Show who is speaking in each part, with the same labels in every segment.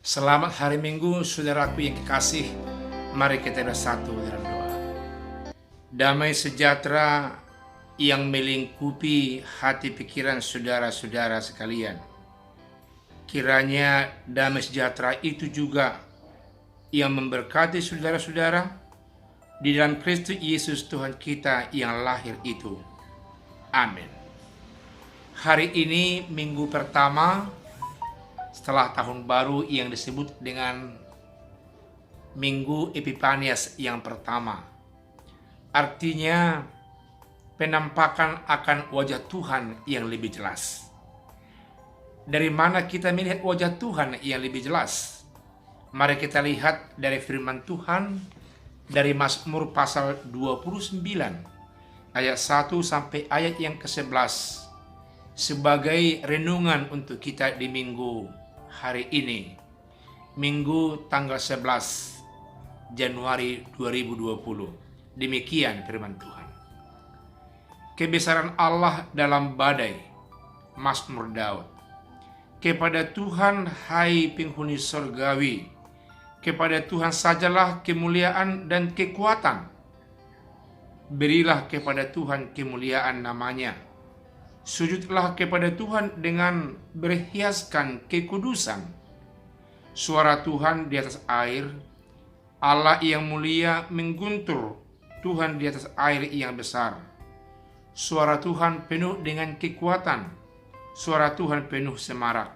Speaker 1: Selamat hari Minggu, saudaraku yang kekasih. Mari kita bersatu dalam doa. Damai sejahtera yang melingkupi hati pikiran saudara-saudara sekalian. Kiranya damai sejahtera itu juga yang memberkati saudara-saudara di dalam Kristus Yesus Tuhan kita yang lahir itu. Amin. Hari ini minggu pertama setelah tahun baru yang disebut dengan Minggu Epifanias yang pertama. Artinya penampakan akan wajah Tuhan yang lebih jelas. Dari mana kita melihat wajah Tuhan yang lebih jelas? Mari kita lihat dari firman Tuhan dari Mazmur pasal 29 ayat 1 sampai ayat yang ke-11 sebagai renungan untuk kita di minggu hari ini, Minggu tanggal 11 Januari 2020. Demikian firman Tuhan. Kebesaran Allah dalam badai, Mazmur Daud. Kepada Tuhan, hai penghuni surgawi, kepada Tuhan sajalah kemuliaan dan kekuatan. Berilah kepada Tuhan kemuliaan namanya. Sujudlah kepada Tuhan dengan berhiaskan kekudusan. Suara Tuhan di atas air, Allah yang mulia mengguntur, Tuhan di atas air yang besar. Suara Tuhan penuh dengan kekuatan, suara Tuhan penuh semarak.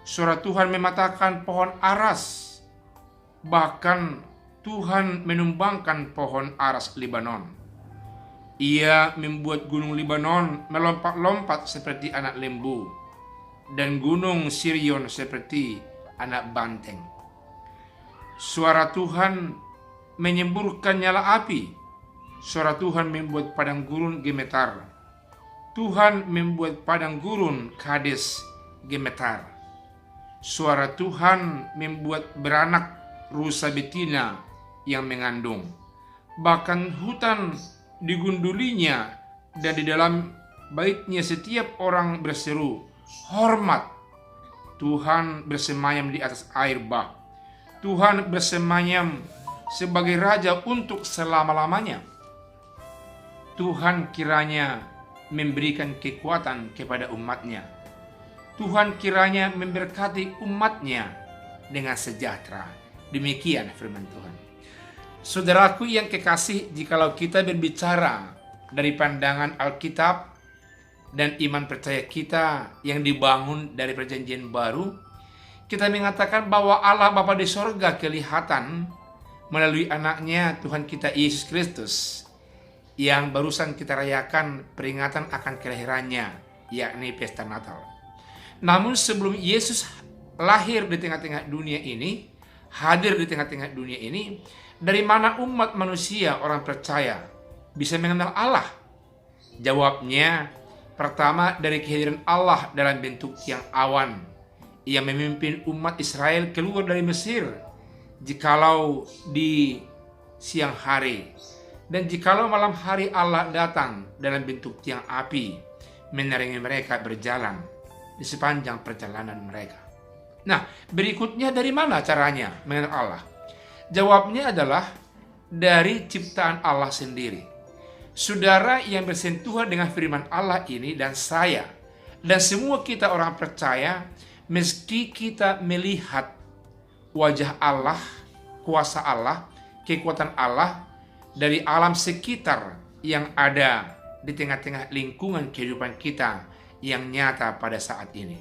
Speaker 1: Suara Tuhan mematahkan pohon aras, bahkan Tuhan menumbangkan pohon aras Libanon. Ia membuat gunung Libanon melompat-lompat seperti anak lembu, dan gunung Sirion seperti anak banteng. Suara Tuhan menyemburkan nyala api. Suara Tuhan membuat padang gurun gemetar. Tuhan membuat padang gurun Kades gemetar. Suara Tuhan membuat beranak rusa betina yang mengandung. Bahkan hutan digundulinya, dan di dalam baitnya setiap orang berseru, hormat. Tuhan bersemayam di atas air bah. Tuhan bersemayam sebagai raja untuk selama-lamanya. Tuhan kiranya memberikan kekuatan kepada umatnya. Tuhan kiranya memberkati umatnya dengan sejahtera. Demikian firman Tuhan. Saudaraku yang kekasih, jikalau kita berbicara dari pandangan Alkitab dan iman percaya kita yang dibangun dari perjanjian baru, kita mengatakan bahwa Allah Bapa di sorga kelihatan melalui anaknya Tuhan kita Yesus Kristus yang barusan kita rayakan peringatan akan kelahirannya, yakni pesta Natal. Namun sebelum Yesus lahir di tengah-tengah dunia ini, hadir di tengah-tengah dunia ini, dari mana umat manusia orang percaya bisa mengenal Allah? Jawabnya, pertama dari kehadiran Allah dalam bentuk yang awan. Ia memimpin umat Israel keluar dari Mesir jikalau di siang hari, dan jikalau malam hari Allah datang dalam bentuk tiang api menerangi mereka berjalan di sepanjang perjalanan mereka. Nah, berikutnya dari mana caranya mengenal Allah? Jawabnya adalah dari ciptaan Allah sendiri. Saudara yang bersentuhan dengan firman Allah ini dan saya dan semua kita orang percaya, meski kita melihat wajah Allah, kuasa Allah, kekuatan Allah dari alam sekitar yang ada di tengah-tengah lingkungan kehidupan kita yang nyata pada saat ini.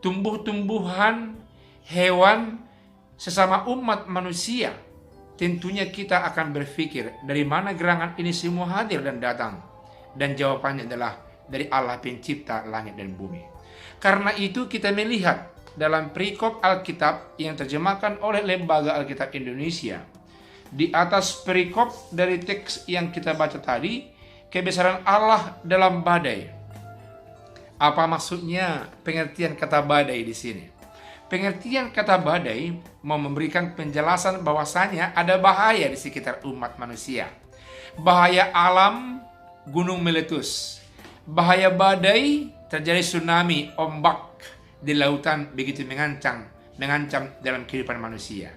Speaker 1: Tumbuh-tumbuhan, hewan, sesama umat manusia, tentunya kita akan berpikir dari mana gerangan ini semua hadir dan datang. Dan jawabannya adalah dari Allah pencipta langit dan bumi. Karena itu kita melihat dalam perikop Alkitab yang terjemahkan oleh Lembaga Alkitab Indonesia, di atas perikop dari teks yang kita baca tadi, kebesaran Allah dalam badai. Apa maksudnya pengertian kata badai di sini? Pengertian kata badai mau memberikan penjelasan bahwasanya ada bahaya di sekitar umat manusia. Bahaya alam, gunung meletus. Bahaya badai, terjadi tsunami, ombak di lautan begitu mengancam mengancam dalam kehidupan manusia.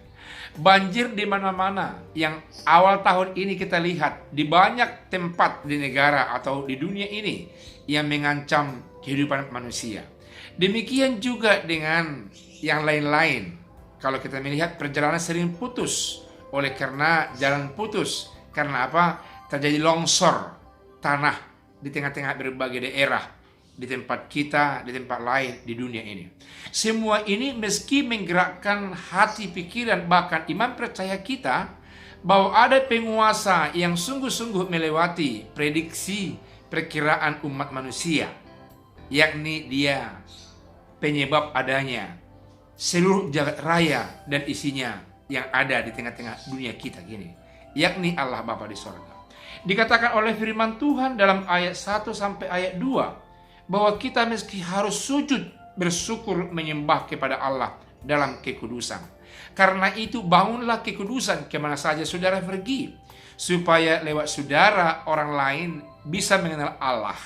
Speaker 1: Banjir di mana-mana yang awal tahun ini kita lihat di banyak tempat di negara atau di dunia ini yang mengancam kehidupan manusia. Demikian juga dengan yang lain-lain. Kalau kita melihat perjalanan sering putus oleh karena jalan putus. Karena apa? Terjadi longsor tanah di tengah-tengah berbagai daerah, di tempat kita, di tempat lain di dunia ini. Semua ini meski menggerakkan hati, pikiran, bahkan iman percaya kita bahwa ada penguasa yang sungguh-sungguh melewati prediksi perkiraan umat manusia, yakni Dia penyebab adanya seluruh jagat raya dan isinya yang ada di tengah-tengah dunia kita gini, yakni Allah Bapa di sorga. Dikatakan oleh firman Tuhan dalam ayat 1 sampai ayat 2 bahwa kita meski harus sujud bersyukur menyembah kepada Allah dalam kekudusan. Karena itu bangunlah kekudusan kemana saja saudara pergi, supaya lewat saudara orang lain bisa mengenal Allah.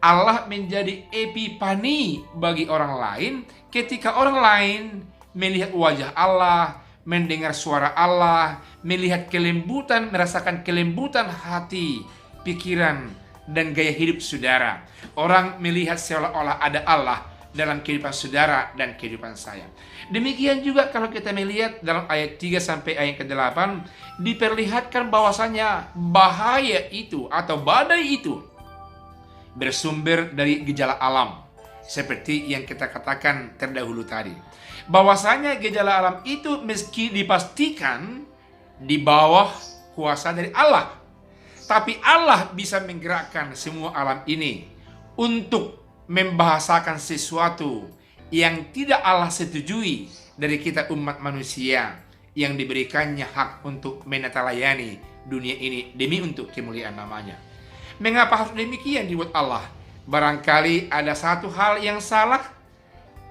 Speaker 1: Allah menjadi epifani bagi orang lain ketika orang lain melihat wajah Allah, mendengar suara Allah, melihat kelembutan, merasakan kelembutan hati, pikiran, dan gaya hidup saudara. Orang melihat seolah-olah ada Allah dalam kehidupan saudara dan kehidupan saya. Demikian juga kalau kita melihat dalam ayat 3 sampai ayat ke-8, diperlihatkan bahwasanya bahaya itu atau badai itu bersumber dari gejala alam, seperti yang kita katakan terdahulu tadi. Bahwasanya gejala alam itu meski dipastikan di bawah kuasa dari Allah, tapi Allah bisa menggerakkan semua alam ini untuk membahasakan sesuatu yang tidak Allah setujui dari kita umat manusia yang diberikannya hak untuk menatalayani dunia ini demi untuk kemuliaan namanya. Mengapa harus demikian dibuat Allah? Barangkali ada satu hal yang salah,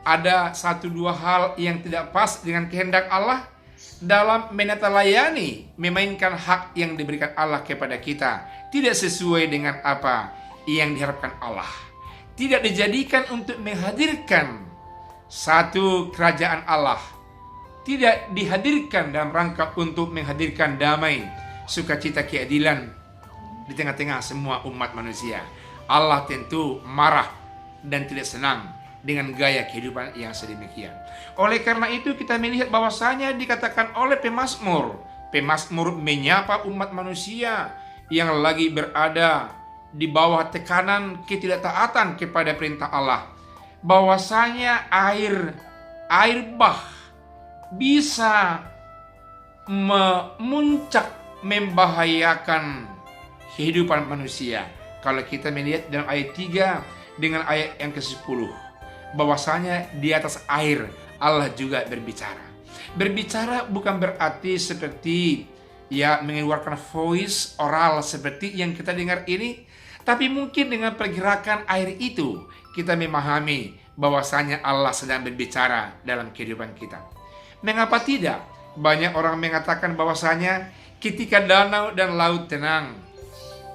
Speaker 1: ada satu dua hal yang tidak pas dengan kehendak Allah dalam menatalayani, memainkan hak yang diberikan Allah kepada kita, tidak sesuai dengan apa yang diharapkan Allah. Tidak dijadikan untuk menghadirkan satu kerajaan Allah, tidak dihadirkan dalam rangka untuk menghadirkan damai, sukacita, keadilan di tengah-tengah semua umat manusia. Allah tentu marah dan tidak senang dengan gaya kehidupan yang sedemikian. Oleh karena itu kita melihat bahwasanya dikatakan oleh pemazmur menyapa umat manusia yang lagi berada di bawah tekanan ketidaktaatan kepada perintah Allah, bahwasanya air bah bisa memuncak membahayakan kehidupan manusia. Kalau kita melihat dalam ayat 3 dengan ayat yang ke-10, bahwasanya di atas air Allah juga berbicara. Berbicara bukan berarti seperti mengeluarkan voice oral seperti yang kita dengar ini, tapi mungkin dengan pergerakan air itu kita memahami bahwasanya Allah sedang berbicara dalam kehidupan kita. Mengapa tidak? Banyak orang mengatakan bahwasanya ketika danau dan laut tenang,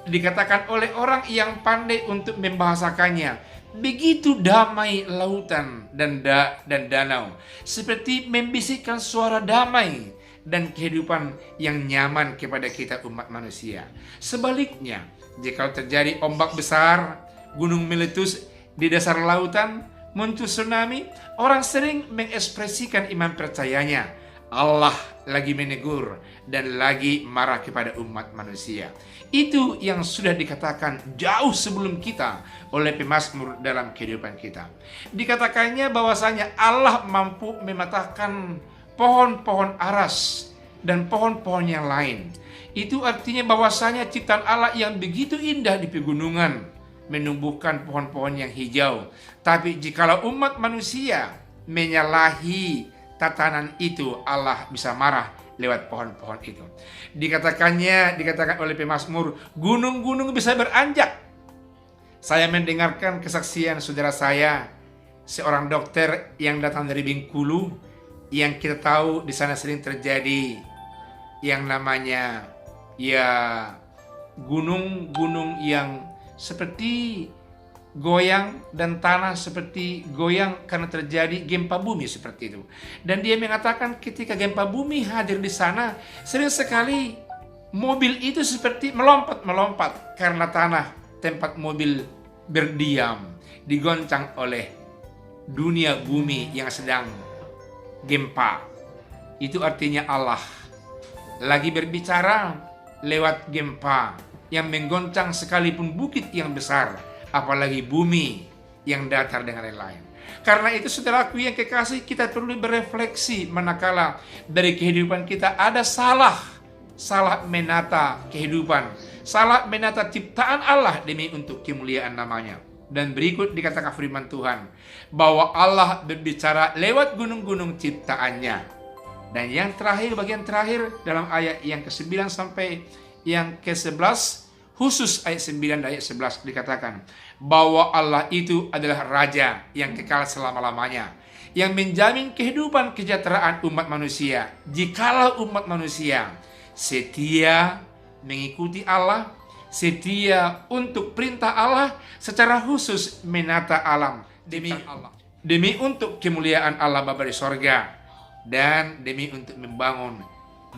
Speaker 1: dikatakan oleh orang yang pandai untuk membahasakannya, begitu damai lautan dan danau, seperti membisikkan suara damai dan kehidupan yang nyaman kepada kita umat manusia. Sebaliknya, jika terjadi ombak besar, gunung meletus di dasar lautan, muncul tsunami, orang sering mengekspresikan iman percayanya Allah lagi menegur dan lagi marah kepada umat manusia. Itu yang sudah dikatakan jauh sebelum kita oleh pemazmur dalam kehidupan kita. Dikatakannya bahwasanya Allah mampu mematahkan pohon-pohon aras dan pohon-pohon yang lain. Itu artinya bahwasanya ciptaan Allah yang begitu indah di pegunungan menumbuhkan pohon-pohon yang hijau. Tapi jikalau umat manusia menyalahi tatanan itu, Allah bisa marah lewat pohon-pohon itu. Dikatakan oleh pemazmur, gunung-gunung bisa beranjak. Saya mendengarkan kesaksian saudara saya, seorang dokter yang datang dari Bengkulu, yang kita tahu di sana sering terjadi yang namanya gunung-gunung yang seperti goyang dan tanah seperti goyang karena terjadi gempa bumi seperti itu. Dan dia mengatakan ketika gempa bumi hadir di sana, sering sekali mobil itu seperti melompat-melompat karena tanah tempat mobil berdiam digoncang oleh dunia bumi yang sedang gempa. Itu artinya Allah lagi berbicara lewat gempa yang menggoncang sekalipun bukit yang besar, apalagi bumi yang datar dengan lain-lain. Karena itu saudaraku yang kekasih, kita perlu berefleksi manakala dari kehidupan kita ada salah menata kehidupan, salah menata ciptaan Allah demi untuk kemuliaan namanya. Dan berikut dikatakan firman Tuhan bahwa Allah berbicara lewat gunung-gunung ciptaannya. Dan yang terakhir, bagian terakhir dalam ayat yang ke-9 sampai yang ke-11, khusus ayat 9 dan ayat 11 dikatakan bahwa Allah itu adalah Raja yang kekal selama-lamanya, yang menjamin kehidupan kesejahteraan umat manusia jikalau umat manusia setia mengikuti Allah, setia untuk perintah Allah, secara khusus menata alam demi untuk kemuliaan Allah Bapa di sorga, dan demi untuk membangun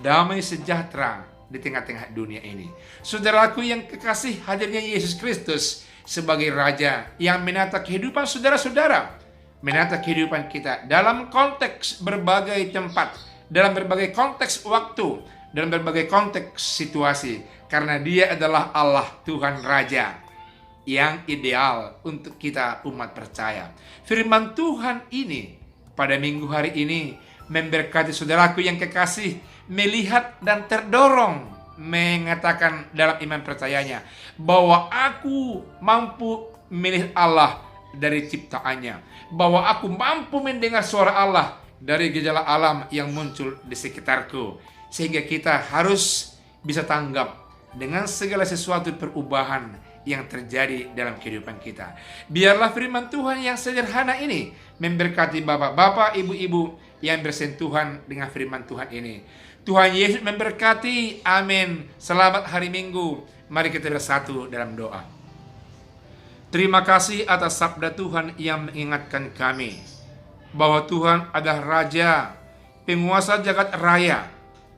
Speaker 1: damai sejahtera di tengah-tengah dunia ini. Saudaraku yang kekasih, hadirnya Yesus Kristus sebagai Raja yang menata kehidupan saudara-saudara, menata kehidupan kita dalam konteks berbagai tempat, dalam berbagai konteks waktu, dalam berbagai konteks situasi, karena Dia adalah Allah Tuhan Raja yang ideal untuk kita umat percaya. Firman Tuhan ini pada minggu hari ini memberkati saudaraku yang kekasih, melihat dan terdorong mengatakan dalam iman percayanya bahwa aku mampu melihat Allah dari ciptaannya, bahwa aku mampu mendengar suara Allah dari gejala alam yang muncul di sekitarku, sehingga kita harus bisa tanggap dengan segala sesuatu perubahan yang terjadi dalam kehidupan kita. Biarlah firman Tuhan yang sederhana ini memberkati bapak-bapak, ibu-ibu yang bersentuhan dengan firman Tuhan ini. Tuhan Yesus memberkati. Amin. Selamat hari Minggu. Mari kita bersatu dalam doa. Terima kasih atas sabda Tuhan yang mengingatkan kami bahwa Tuhan adalah Raja, penguasa jagat raya,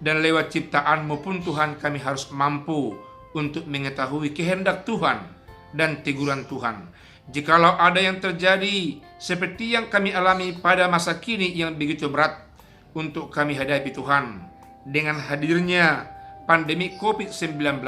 Speaker 1: dan lewat ciptaan-Mu pun Tuhan kami harus mampu untuk mengetahui kehendak Tuhan dan teguran Tuhan. Jikalau ada yang terjadi seperti yang kami alami pada masa kini yang begitu berat untuk kami hadapi Tuhan, dengan hadirnya pandemi COVID-19,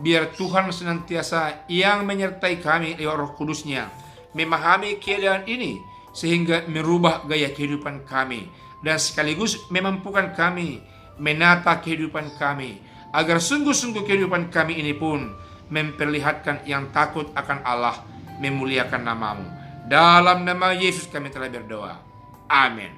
Speaker 1: biar Tuhan senantiasa yang menyertai kami lewat Roh Kudus-Nya, memahami keadaan ini sehingga merubah gaya kehidupan kami, dan sekaligus memampukan kami menata kehidupan kami, agar sungguh-sungguh kehidupan kami ini pun memperlihatkan yang takut akan Allah, memuliakan nama-Mu. Dalam nama Yesus kami telah berdoa. Amin.